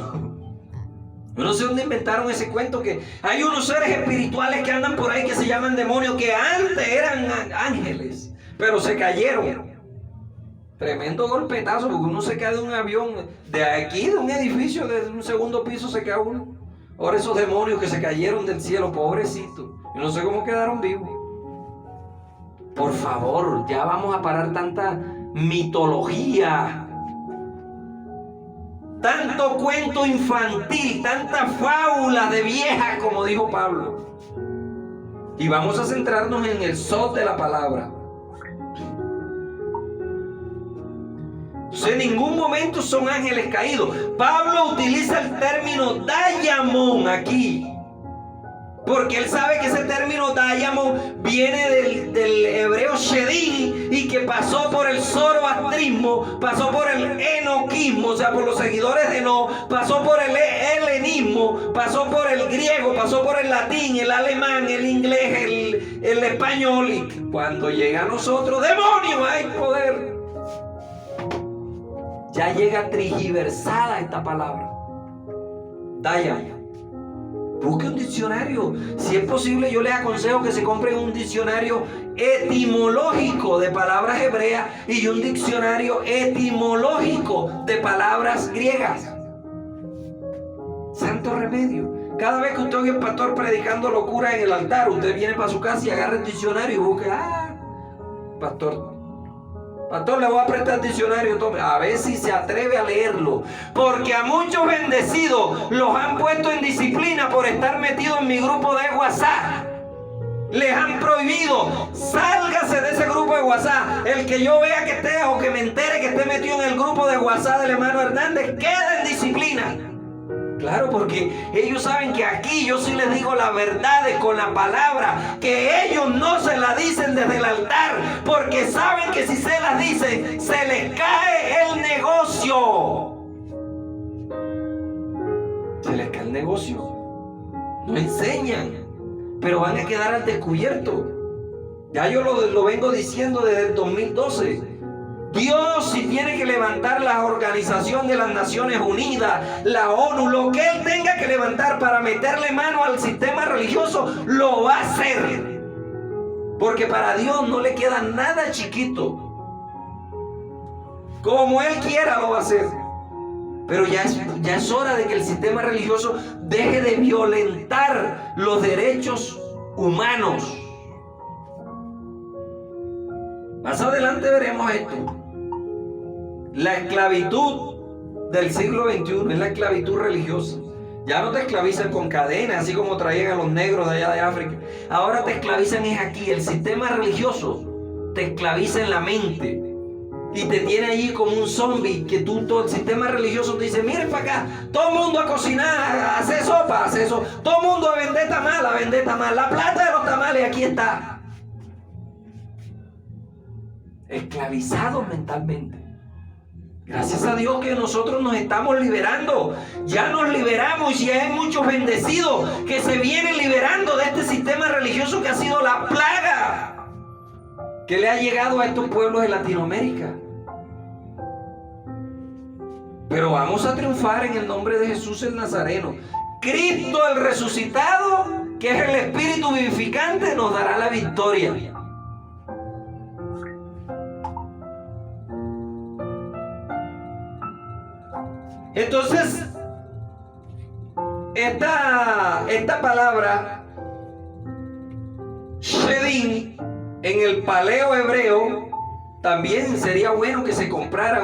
Yo no sé dónde inventaron ese cuento que hay unos seres espirituales que andan por ahí que se llaman demonios, que antes eran ángeles, pero se cayeron. Tremendo golpetazo, porque uno se cae de un avión, de aquí, de un edificio, de un segundo piso se cae uno. Ahora esos demonios que se cayeron del cielo, pobrecitos, yo no sé cómo quedaron vivos. Por favor, ya vamos a parar tanta mitología, tanto cuento infantil, tanta fábula de vieja, como dijo Pablo. Y vamos a centrarnos en el sol de la palabra. En ningún momento son ángeles caídos. Pablo utiliza el término Diamond aquí, porque él sabe que ese término Diamond viene del hebreo Shedim, y que pasó por el zoroastrismo, pasó por el enoquismo, o sea, por los seguidores de Enoc, pasó por el helenismo, pasó por el griego, pasó por el latín, el alemán, el inglés, el español, y cuando llega a nosotros, ¡demonios! ¡Hay poder! Ya llega trigiversada esta palabra. Diamond. Busque un diccionario. Si es posible, yo les aconsejo que se compren un diccionario etimológico de palabras hebreas y un diccionario etimológico de palabras griegas. Santo remedio. Cada vez que usted oye al pastor predicando locura en el altar, usted viene para su casa y agarra el diccionario y busca, pastor, le voy a prestar el diccionario, tome, a ver si se atreve a leerlo, porque a muchos bendecidos los han puesto en disciplina por estar metidos en mi grupo de WhatsApp. Les han prohibido, sálgase de ese grupo de WhatsApp. El que yo vea que esté o que me entere que esté metido en el grupo de WhatsApp del hermano Hernández, queda en disciplina. Claro, porque ellos saben que aquí yo sí les digo la verdad con la palabra, que ellos no se la dicen desde el altar, porque saben que si se las dicen, se les cae el negocio. Se les cae el negocio. No enseñan, pero van a quedar al descubierto. Ya yo lo vengo diciendo desde el 2012. Dios, si tiene que levantar la Organización de las Naciones Unidas, la ONU, lo que Él tenga que levantar para meterle mano al sistema religioso, lo va a hacer. Porque para Dios no le queda nada chiquito. Como Él quiera lo va a hacer. Pero ya es hora de que el sistema religioso deje de violentar los derechos humanos. Más adelante veremos esto. La esclavitud del siglo XXI es la esclavitud religiosa. Ya no te esclavizan con cadenas, así como traían a los negros de allá de África. Ahora te esclavizan es aquí. El sistema religioso te esclaviza en la mente y te tiene allí como un zombie, que todo el sistema religioso te dice, miren para acá, todo el mundo a cocinar, a hacer sopa, hacer eso, todo el mundo a vender tamal, la plata de los tamales aquí está. Esclavizados mentalmente. Gracias a Dios que nosotros nos estamos liberando. Ya nos liberamos y hay muchos bendecidos que se vienen liberando de este sistema religioso que ha sido la plaga que le ha llegado a estos pueblos de Latinoamérica. Pero vamos a triunfar en el nombre de Jesús el Nazareno. Cristo el resucitado, que es el Espíritu vivificante, nos dará la victoria. Entonces, esta palabra Shedim en el paleo hebreo, también sería bueno que se comprara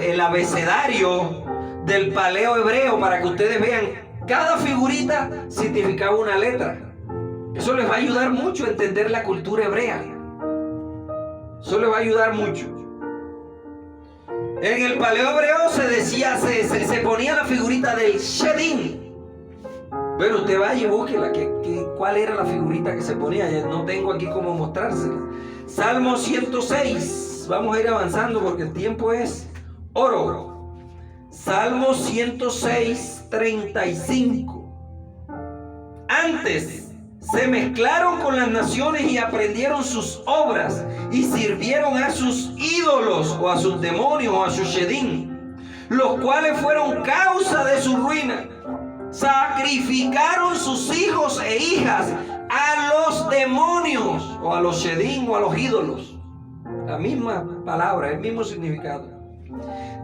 el abecedario del paleo hebreo para que ustedes vean, cada figurita significaba una letra. Eso les va a ayudar mucho a entender la cultura hebrea. Eso les va a ayudar mucho. En el paleo hebreo se decía, se ponía la figurita del Shedim. Bueno, usted vaya y búsquela, cuál era la figurita que se ponía. Ya no tengo aquí cómo mostrársela. Salmo 106. Vamos a ir avanzando porque el tiempo es oro. Salmo 106, 35. Antes se mezclaron con las naciones y aprendieron sus obras y sirvieron a sus ídolos o a sus demonios o a sus shedim, los cuales fueron causa de su ruina. Sacrificaron sus hijos e hijas a los demonios o a los shedim o a los ídolos. La misma palabra, el mismo significado.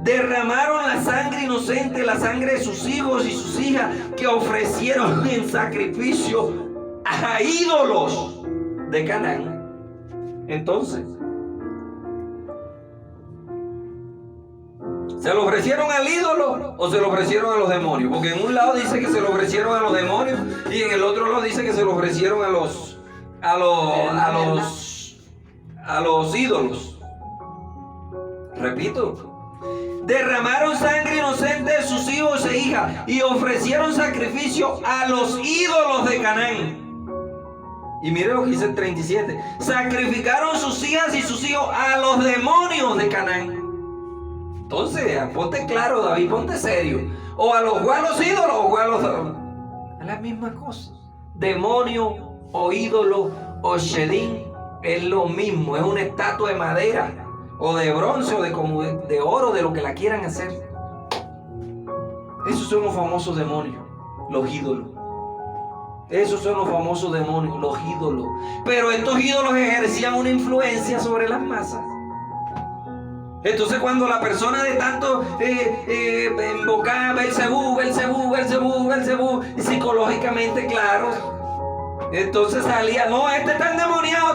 Derramaron la sangre inocente, la sangre de sus hijos y sus hijas que ofrecieron en sacrificio a ídolos de Canaán. Entonces, ¿se lo ofrecieron al ídolo o se lo ofrecieron a los demonios? Porque en un lado dice que se lo ofrecieron a los demonios y en el otro lado dice que se lo ofrecieron a los ídolos. Repito. Derramaron sangre inocente de sus hijos e hijas y ofrecieron sacrificio a los ídolos de Canaán. Y mire lo que dice el 37. Sacrificaron sus hijas y sus hijos a los demonios de Canaán. Entonces, ponte claro, David, ponte serio. O a los ídolos o a los... Es la misma cosa. Demonio o ídolo o shedim es lo mismo. Es una estatua de madera o de bronce o de oro, de lo que la quieran hacer. Esos son los famosos demonios, los ídolos. Esos son los famosos demonios, los ídolos. Pero estos ídolos ejercían una influencia sobre las masas. Entonces cuando la persona de tanto invocaba Belcebú, y psicológicamente, claro, entonces salía, no, este está endemoniado,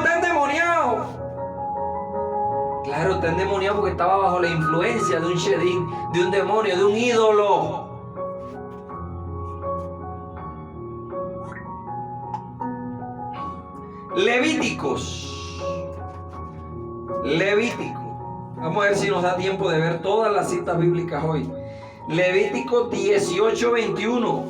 Claro, está endemoniado porque estaba bajo la influencia de un shedim, de un demonio, de un ídolo. Levítico. Vamos a ver si nos da tiempo de ver todas las citas bíblicas hoy. Levítico 18:21.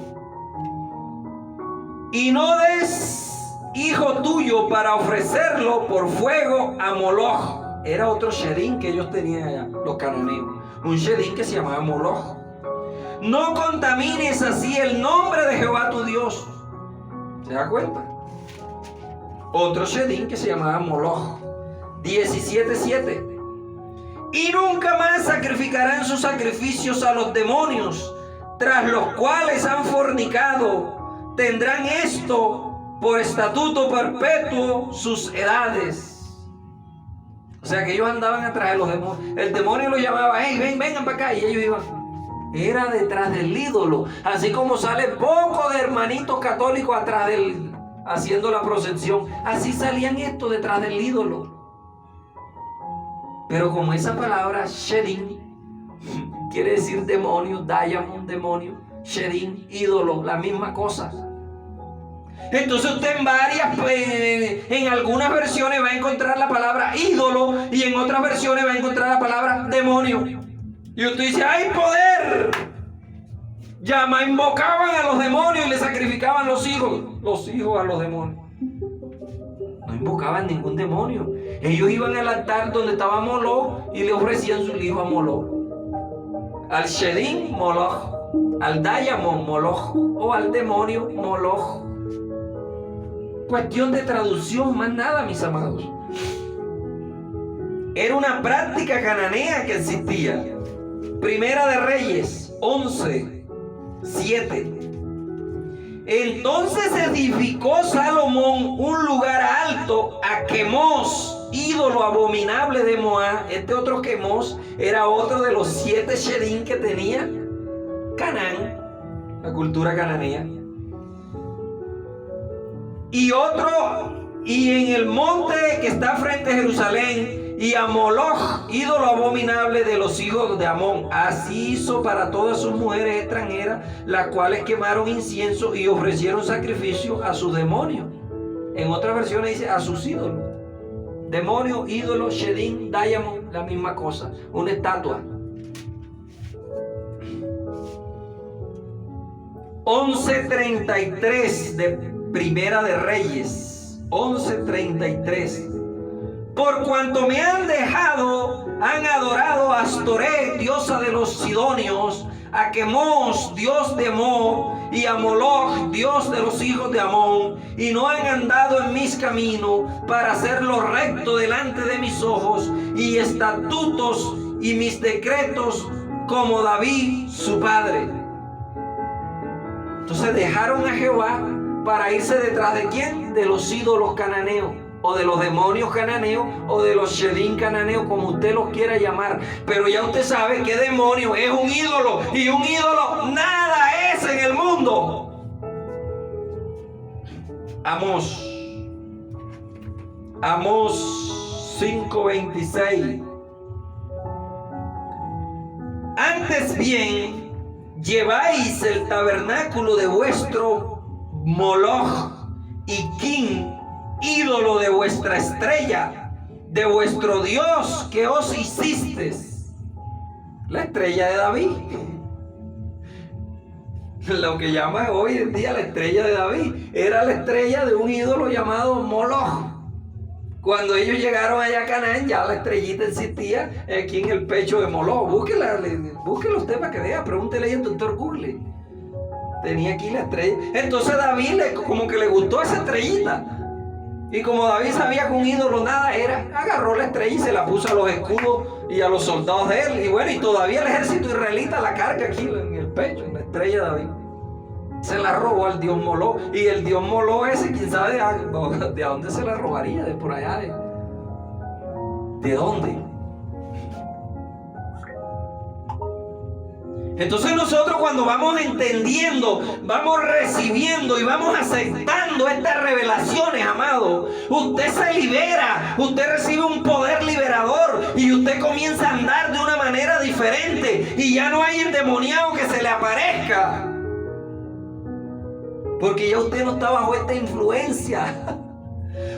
Y no des hijo tuyo para ofrecerlo por fuego a Moloch. Era otro shedim que ellos tenían allá, los cananeos. Un shedim que se llamaba Moloch. No contamines así el nombre de Jehová tu Dios. ¿Se da cuenta? Otro shedim que se llamaba Moloch. 17:7. Y nunca más sacrificarán sus sacrificios a los demonios, tras los cuales han fornicado. Tendrán esto por estatuto perpetuo sus edades. O sea que ellos andaban atrás de los demonios. El demonio los llamaba, hey, vengan para acá. Y ellos iban. Era detrás del ídolo. Así como sale poco de hermanitos católicos atrás del, haciendo la procesión. Así salían estos detrás del ídolo. Pero como esa palabra shedim quiere decir demonio, diamond, demonio, shedim, ídolo, la misma cosa. Entonces usted en algunas versiones va a encontrar la palabra ídolo y en otras versiones va a encontrar la palabra demonio. Y usted dice, ¡hay poder! Invocaban a los demonios y le sacrificaban los hijos a los demonios. No invocaban ningún demonio. Ellos iban al altar donde estaba Moloch y le ofrecían su hijo a Moloch. Al shedim, Moloch. Al diamond, Moloch. O al demonio, Moloch. Cuestión de traducción, más nada, mis amados. Era una práctica cananea que existía. Primera de Reyes 11:7. Entonces edificó Salomón un lugar alto a Quemos ídolos abominables de Moab. Este otro Quemos era otro de los 7 Shedim que tenía Canaán, la cultura cananea. Y en el monte que está frente a Jerusalén, y a Moloch, ídolo abominable de los hijos de Amón. Así hizo para todas sus mujeres extranjeras, las cuales quemaron incienso y ofrecieron sacrificio a sus demonios. En otras versiones dice a sus ídolos. Demonio, ídolo, Shedim, Diamond, la misma cosa, una estatua. 11:33 de Primera de Reyes. 11:33. Por cuanto me han dejado, han adorado a Astoret, diosa de los sidonios, a Quemos, dios de Moab, y a Moloch, dios de los hijos de Amón, y no han andado en mis caminos para hacerlo recto delante de mis ojos, y estatutos y mis decretos como David su padre. Entonces dejaron a Jehová para irse detrás de ¿quién? De los ídolos cananeos, o de los demonios cananeos, o de los Shedim cananeos, como usted los quiera llamar. Pero ya usted sabe que demonio es un ídolo, y un ídolo nada es en el mundo. Amós 5:26. Antes bien, lleváis el tabernáculo de vuestro Moloch y Kin, ídolo de vuestra estrella, de vuestro Dios que os hicisteis. La estrella de David. Lo que llaman hoy en día la estrella de David era la estrella de un ídolo llamado Moloch. Cuando ellos llegaron allá a Canaán, ya la estrellita existía aquí en el pecho de Moloch. Búsquela usted para que vea, pregúntele ahí al doctor Google. Tenía aquí la estrella. Entonces David como que le gustó esa estrellita. Y como David sabía que un ídolo nada era, agarró la estrella y se la puso a los escudos y a los soldados de él. Y bueno, y todavía el ejército israelita la carga aquí en el pecho, en la estrella de David. Se la robó al dios Moloch. Y el dios Moloch ese, quién sabe de dónde se la robaría, de por allá. ¿De dónde? Entonces nosotros cuando vamos entendiendo, vamos recibiendo y vamos aceptando estas revelaciones, amado, usted se libera, usted recibe un poder liberador y usted comienza a andar de una manera diferente y ya no hay endemoniado que se le aparezca. Porque ya usted no está bajo esta influencia.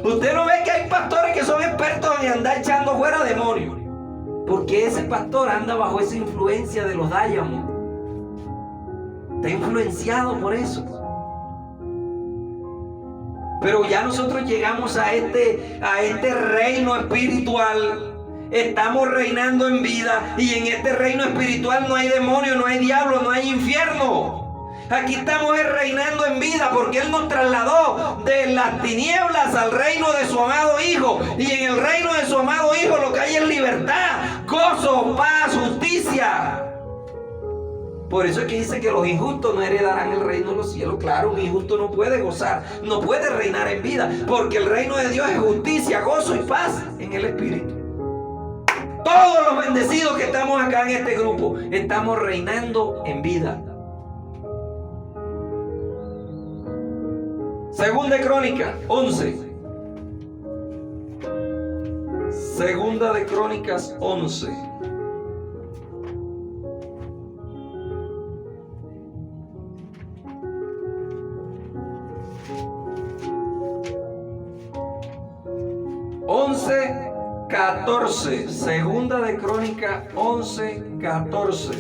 Usted no ve que hay pastores que son expertos en andar echando fuera demonios. Porque ese pastor anda bajo esa influencia de los Diamond. Está influenciado por eso. Pero ya nosotros llegamos a este reino espiritual. Estamos reinando en vida. Y en este reino espiritual no hay demonio, no hay diablo, no hay infierno. Aquí estamos reinando en vida porque Él nos trasladó de las tinieblas al reino de su amado Hijo. Y en el reino de su amado Hijo lo que hay es libertad, gozo, paz, justicia. Por eso es que dice que los injustos no heredarán el reino de los cielos. Claro, un injusto no puede gozar, no puede reinar en vida, porque el reino de Dios es justicia, gozo y paz en el Espíritu. Todos los bendecidos que estamos acá en este grupo, estamos reinando en vida. Segunda de Crónicas 11. Segunda de Crónicas 11. Segunda de Crónicas 11:14.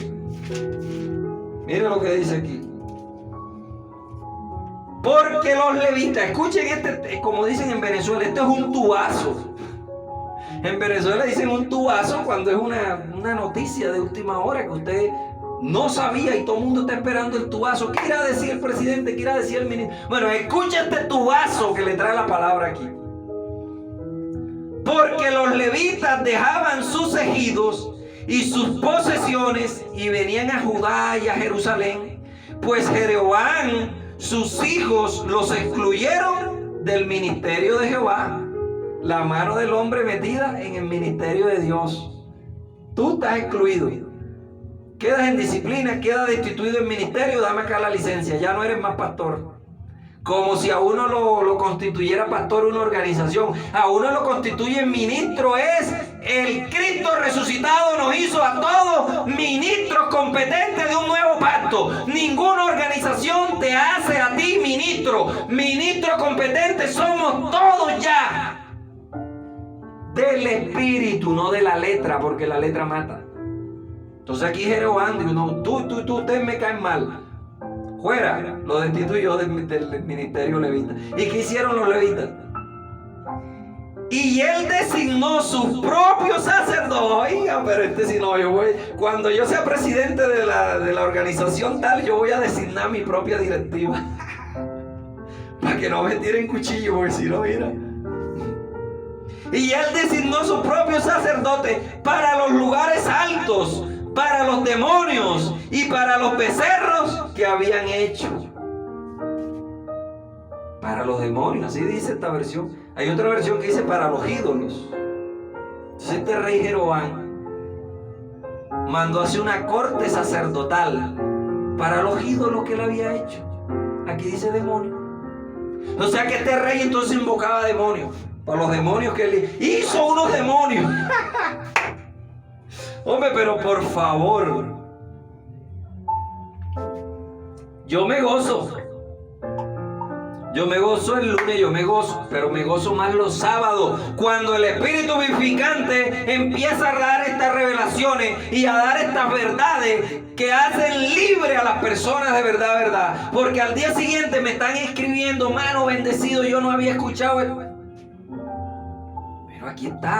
Mire lo que dice aquí. Porque los levitas, escuchen como dicen en Venezuela, esto es un tubazo. En Venezuela dicen un tubazo cuando es una noticia de última hora que usted no sabía y todo el mundo está esperando el tubazo. ¿Qué irá a decir el presidente? ¿Qué irá a decir el ministro? Bueno, escucha este tubazo que le trae la palabra aquí. Porque los levitas dejaban sus ejidos y sus posesiones y venían a Judá y a Jerusalén, pues Jeroboam, sus hijos, los excluyeron del ministerio de Jehová. la mano del hombre metida en el ministerio de Dios. Tú estás excluido. Quedas en disciplina, quedas destituido en ministerio, dame acá la licencia, ya no eres más pastor. Como si a uno lo constituyera pastor una organización. A uno lo constituye ministro. Es el Cristo resucitado nos hizo a todos ministros competentes de un nuevo pacto. Ninguna organización te hace a ti ministro. Ministro competente somos todos ya. Del espíritu, no de la letra, porque la letra mata. Entonces aquí Jeroboam dijo, ustedes me caen mal. Fuera, lo destituyó del ministerio levita. ¿Y qué hicieron los levitas? Y él designó sus propios sacerdotes. Oiga, pero si no, cuando yo sea presidente de la organización tal, yo voy a designar mi propia directiva. Para que no me tiren cuchillo, porque si no, mira. Y él designó sus propios sacerdotes para los lugares altos, para los demonios y para los becerros que habían hecho. Para los demonios, así dice esta versión. Hay otra versión que dice para los ídolos. Entonces este rey Jeroboam mandó a hacer una corte sacerdotal para los ídolos que él había hecho. Aquí dice demonio. O sea que este rey entonces invocaba demonios. Para los demonios que él hizo unos demonios. Hombre, pero por favor, yo me gozo el lunes, yo me gozo, pero me gozo más los sábados, cuando el Espíritu vivificante empieza a dar estas revelaciones y a dar estas verdades que hacen libre a las personas de verdad, porque al día siguiente me están escribiendo, mano bendecido, yo no había escuchado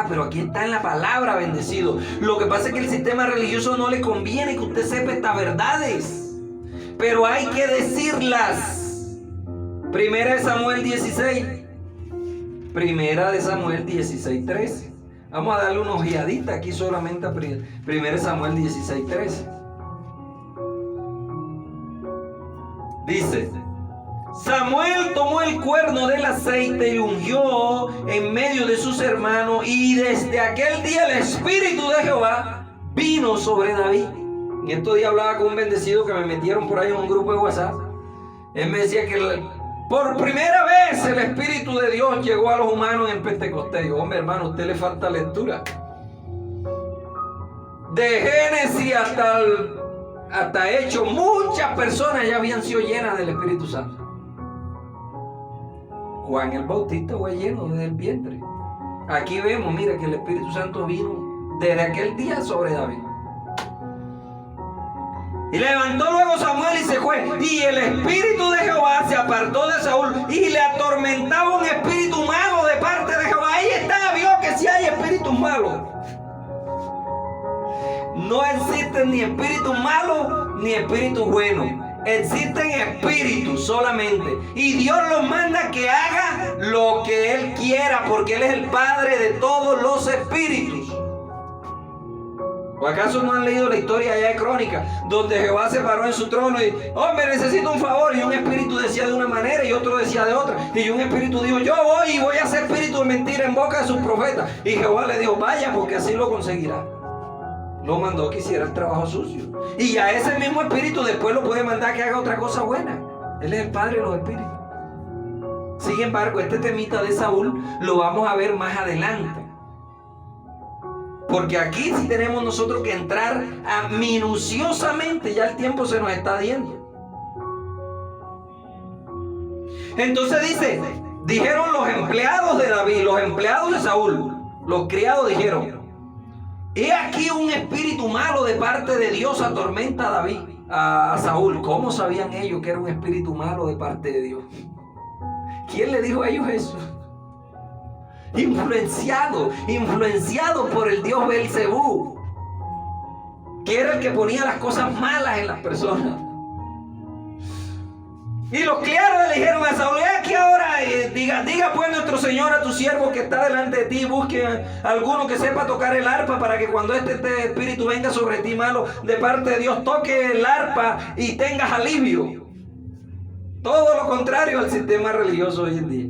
Pero aquí está en la palabra, bendecido. Lo que pasa es que el sistema religioso no le conviene que usted sepa estas verdades, pero hay que decirlas. Primera de Samuel 16. Primera de Samuel 16:13. Vamos a darle una ojeadita aquí solamente a Primera de Samuel 16:13. Dice: Samuel tomó el cuerno del aceite y ungió en medio de sus hermanos, y desde aquel día el Espíritu de Jehová vino sobre David. En estos días hablaba con un bendecido que me metieron por ahí en un grupo de WhatsApp. Él me decía que por primera vez el Espíritu de Dios llegó a los humanos en Pentecostés. Yo, hombre, hermano, a usted le falta lectura. De Génesis hasta Hechos, muchas personas ya habían sido llenas del Espíritu Santo. Juan el Bautista fue lleno desde el vientre. Aquí vemos, mira, que el Espíritu Santo vino desde aquel día sobre David. Y levantó luego Samuel y se fue. Y el Espíritu de Jehová se apartó de Saúl y le atormentaba un espíritu malo de parte de Jehová. Ahí está, vio que si hay espíritus malos. No existen ni espíritus malos ni espíritus buenos. Existen espíritus solamente. Y Dios los manda que haga lo que Él quiera, porque Él es el Padre de todos los espíritus. ¿O acaso no han leído la historia allá de Crónicas, donde Jehová se paró en su trono y, hombre, necesito un favor? Y un espíritu decía de una manera y otro decía de otra. Y un espíritu dijo, yo voy y voy a hacer espíritu de mentira en boca de sus profetas. Y Jehová le dijo, vaya, porque así lo conseguirá. Lo mandó que hiciera el trabajo sucio. Y a ese mismo espíritu después lo puede mandar que haga otra cosa buena. Él es el Padre de los espíritus. Sin embargo, este temita de Saúl lo vamos a ver más adelante. Porque aquí sí tenemos nosotros que entrar a minuciosamente, ya el tiempo se nos está yendo. Entonces dice, dijeron los empleados de David, los empleados de Saúl, los criados dijeron, he aquí un espíritu malo de parte de Dios atormenta a David, a Saúl. ¿Cómo sabían ellos que era un espíritu malo de parte de Dios? ¿Quién le dijo a ellos eso? Influenciado por el dios Belcebú, que era el que ponía las cosas malas en las personas. Y los criados le dijeron a Saúl, aquí ahora diga pues nuestro señor a tu siervo que está delante de ti, busque a alguno que sepa tocar el arpa, para que cuando este espíritu venga sobre ti malo de parte de Dios, toque el arpa y tengas alivio. Todo lo contrario al sistema religioso hoy en día.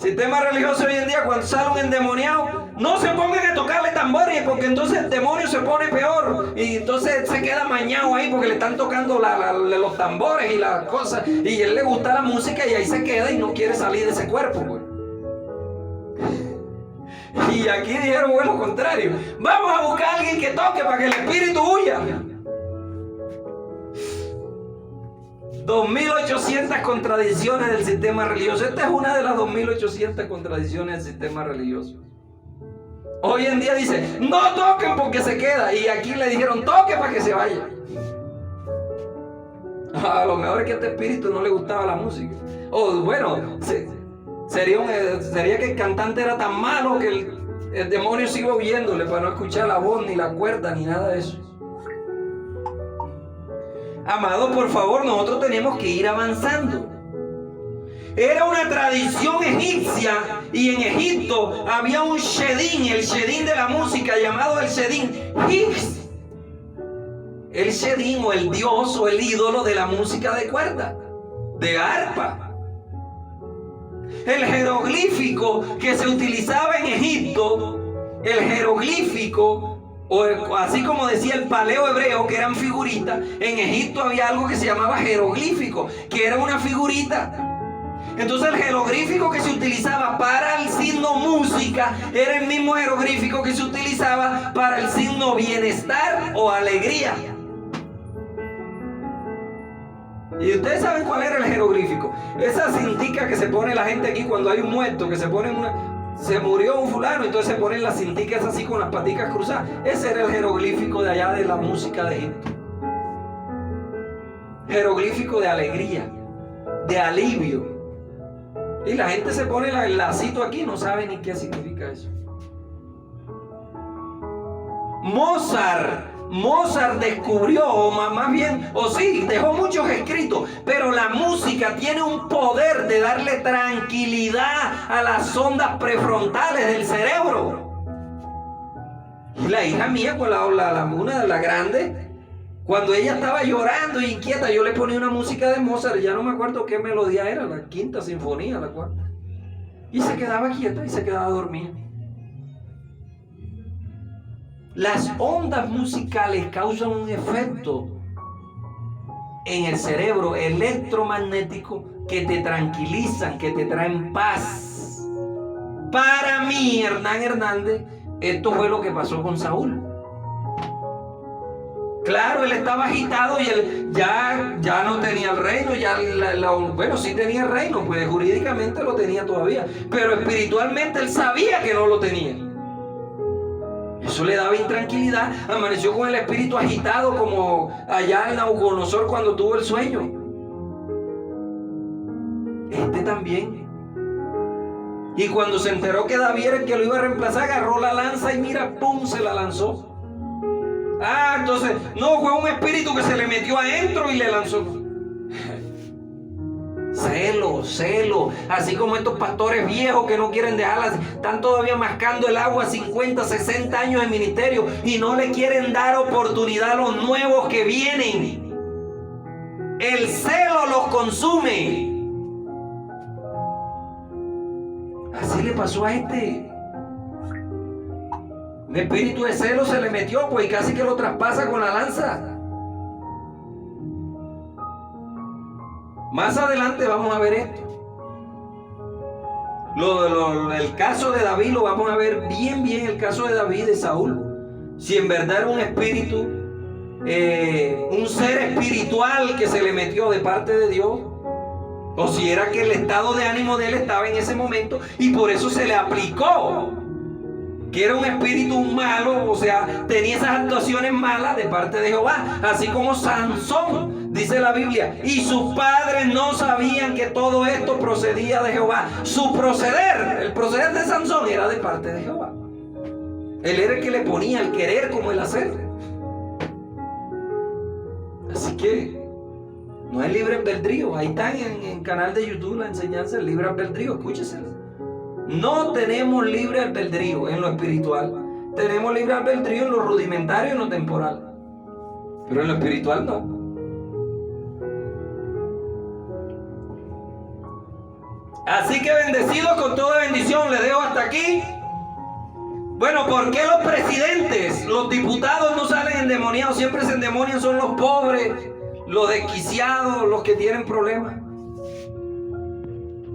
Sistema religioso hoy en día, cuando sale un endemoniado, no se pongan a tocarle tambores, porque entonces el demonio se pone peor. Y entonces se queda mañado ahí porque le están tocando los tambores y las cosas. Y a él le gusta la música y ahí se queda y no quiere salir de ese cuerpo, pues. Y aquí dijeron, bueno, lo contrario. Vamos a buscar a alguien que toque para que el espíritu huya. 2.800 contradicciones del sistema religioso. Esta es una de las 2.800 contradicciones del sistema religioso. Hoy en día dice, no toquen porque se queda. Y aquí le dijeron, toque para que se vaya. A lo mejor es que a este espíritu no le gustaba la música. O bueno, sería que el cantante era tan malo que el demonio sigue huyéndole para no escuchar la voz, ni la cuerda, ni nada de eso. Amado, por favor, nosotros tenemos que ir avanzando. Era una tradición egipcia y en Egipto había un shedín, el shedín de la música llamado el shedín Higgs. El shedín o el dios o el ídolo de la música de cuerda, de arpa. El jeroglífico que se utilizaba en Egipto, el jeroglífico, o así como decía el paleo hebreo, que eran figuritas, en Egipto había algo que se llamaba jeroglífico, que era una figurita. Entonces el jeroglífico que se utilizaba para el signo música era el mismo jeroglífico que se utilizaba para el signo bienestar o alegría. Y ustedes saben cuál era el jeroglífico. Esa cintica que se pone la gente aquí cuando hay un muerto, que se pone se murió un fulano, entonces se ponen las cinticas así con las paticas cruzadas. Ese era el jeroglífico de allá de la música de Egipto. Jeroglífico de alegría, de alivio. Y la gente se pone el lacito aquí, no sabe ni qué significa eso. Mozart descubrió, dejó muchos escritos, pero la música tiene un poder de darle tranquilidad a las ondas prefrontales del cerebro. Y la hija mía, con una de las grandes, cuando ella estaba llorando e inquieta, yo le ponía una música de Mozart, ya no me acuerdo qué melodía era, la quinta sinfonía, la cuarta. Y se quedaba quieta y se quedaba dormida. Las ondas musicales causan un efecto en el cerebro electromagnético que te tranquilizan, que te traen paz. Para mí, Hernán Hernández, esto fue lo que pasó con Saúl. Claro, él estaba agitado y él ya no tenía el reino, bueno, sí tenía el reino, pues jurídicamente lo tenía todavía, pero espiritualmente él sabía que no lo tenía. Eso le daba intranquilidad. Amaneció con el espíritu agitado como allá en Nabucodonosor cuando tuvo el sueño. Este también. Y cuando se enteró que David era el que lo iba a reemplazar, agarró la lanza y mira, ¡pum!, se la lanzó. Entonces, no, fue un espíritu que se le metió adentro y le lanzó. Celo, así como estos pastores viejos que no quieren dejarlas, están todavía mascando el agua, 50, 60 años de ministerio y no le quieren dar oportunidad a los nuevos que vienen. El celo los consume. Así le pasó a este. Un espíritu de celo se le metió, pues, y casi que lo traspasa con la lanza. Más adelante vamos a ver esto. El caso de David lo vamos a ver bien, el caso de David, de Saúl. Si en verdad era un espíritu, un ser espiritual que se le metió de parte de Dios, o si era que el estado de ánimo de él estaba en ese momento y por eso se le aplicó que era un espíritu malo, o sea, tenía esas actuaciones malas de parte de Jehová, así como Sansón, dice la Biblia, y sus padres no sabían que todo esto procedía de Jehová. Su proceder, el proceder de Sansón era de parte de Jehová. Él era el que le ponía el querer como el hacer. Así que no hay libre albedrío. Ahí está en el canal de YouTube la enseñanza del libre albedrío, escúchesela. No tenemos libre albedrío en lo espiritual. Tenemos libre albedrío en lo rudimentario y en lo temporal. Pero en lo espiritual no. Así que bendecidos con toda bendición, les dejo hasta aquí. Bueno, ¿por qué los presidentes, los diputados no salen endemoniados? Siempre se endemonian, son los pobres, los desquiciados, los que tienen problemas.